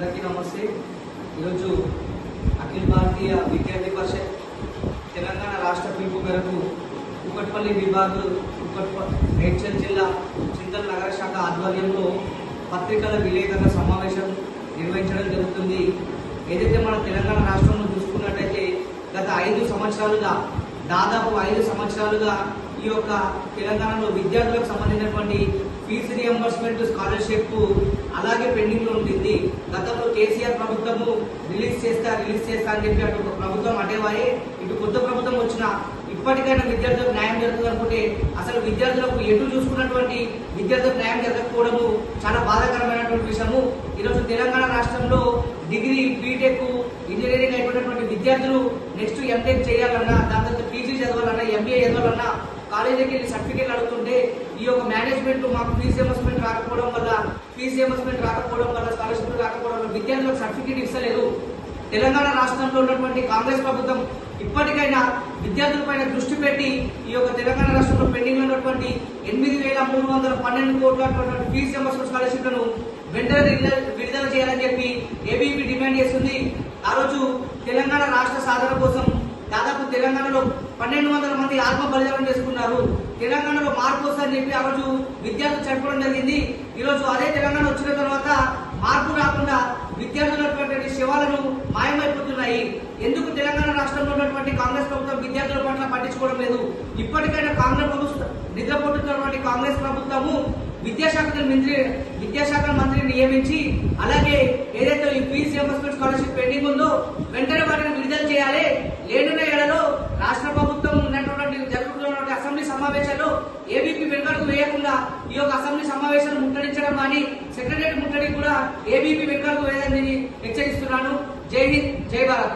అందరికీ నమస్తే. ఈరోజు అఖిల భారతీయ విద్యార్థి పరిషత్ తెలంగాణ రాష్ట్ర పిలుపు మేరకు కుకట్పల్లి విభాగం మేడ్చల్ జిల్లా చింతల నగర శాఖ ఆధ్వర్యంలో పత్రికల విలేకరుల సమావేశం నిర్వహించడం జరుగుతుంది. ఏదైతే మన తెలంగాణ రాష్ట్రంలో చూసుకున్నట్టయితే గత 5 సంవత్సరాలుగా దాదాపు 5 సంవత్సరాలుగా ఈ యొక్క తెలంగాణలో విద్యార్థులకు సంబంధించినటువంటి ఫీజు రియంబర్స్మెంట్ స్కాలర్షిప్ అలాగే పెండింగ్ లో ఉంటుంది. గతంలో కేసీఆర్ ప్రభుత్వము రిలీజ్ చేస్తా అని చెప్పి అటు ప్రభుత్వం అటేవాయే, ఇటు కొత్త ప్రభుత్వం వచ్చిన ఇప్పటికైనా విద్యార్థులకు న్యాయం జరుగుతుంది అనుకుంటే అసలు విద్యార్థులకు ఎటు చూసుకున్నటువంటి విద్యార్థులకు న్యాయం జరగకపోవడము చాలా బాధాకరమైనటువంటి విషయము. ఈరోజు తెలంగాణ రాష్ట్రంలో డిగ్రీ, బీటెక్, ఇంజనీరింగ్ అయిపోయినటువంటి విద్యార్థులు నెక్స్ట్ ఎంటెక్ చేయాలన్నా, దాని తర్వాత పీజీ చదవాలన్నా, ఎంబీఏ చదవాలన్నా కాలేజీకి వెళ్ళి సర్టిఫికేట్ అడుగుతుంటే ఈ యొక్క మేనేజ్మెంట్ మాకు ఫీజు రియంబర్స్మెంట్ రాకపోవడం వల్ల స్కాలర్షిప్ రాకపోవడం వల్ల విద్యార్థులకు సర్టిఫికేట్ ఇస్తలేదు. తెలంగాణ రాష్ట్రంలో ఉన్నటువంటి కాంగ్రెస్ ప్రభుత్వం ఇప్పటికైనా విద్యార్థులపైన దృష్టి పెట్టి ఈ యొక్క తెలంగాణ రాష్ట్రంలో పెండింగ్ లో ఉన్నటువంటి 8,312 కోట్ల ఫీజు రియంబర్స్మెంట్ స్కాలర్షిప్లను వెంటనే విడుదల చేయాలని చెప్పి ఏబీపీ డిమాండ్ చేస్తుంది. ఆ రోజు తెలంగాణ రాష్ట్ర సాధన కోసం దాదాపు తెలంగాణలో 1,200 మంది ఆత్మ బలిదానం చేసుకున్నారు. తెలంగాణలో మార్పు వస్తుందని చెప్పి ఆ రోజు విద్యార్థులు చనిపోవడం జరిగింది. ఈరోజు అదే తెలంగాణ వచ్చిన తర్వాత మార్పు రాకుండా విద్యార్థులటువంటి శవాలను మాయమైపోతున్నాయి. ఎందుకు తెలంగాణ రాష్ట్రంలో ఉన్నటువంటి కాంగ్రెస్ ప్రభుత్వం విద్యార్థుల పట్ల పట్టించుకోవడం లేదు? ఇప్పటికైనా కాంగ్రెస్ ప్రభుత్వం నిద్రపోతున్నటువంటి కాంగ్రెస్ ప్రభుత్వము విద్యాశాఖ మంత్రిని నియమించి అలాగే ఏదైతే ఈ ఫీజు రియంబర్స్మెంట్ స్కాలర్షిప్ పెండింగ్ ఉందో వెంటనే వాటిని విడుదల చేయాలి. లేనున్న ఏళ్లలో రాష్ట్ర ప్రభుత్వం జరుగుతున్నటువంటి అసెంబ్లీ సమావేశాల్లో ఏబీపీ వెనుకడుగు వేయకుండా ఈ యొక్క అసెంబ్లీ సమావేశాలు ముట్టడించడం కానీ సెక్రటరీ ముట్టడి కూడా ఏబీపీ వెనుకడుగు వేయాలని హెచ్చరిస్తున్నాను. జై హింద్, జై భారత్.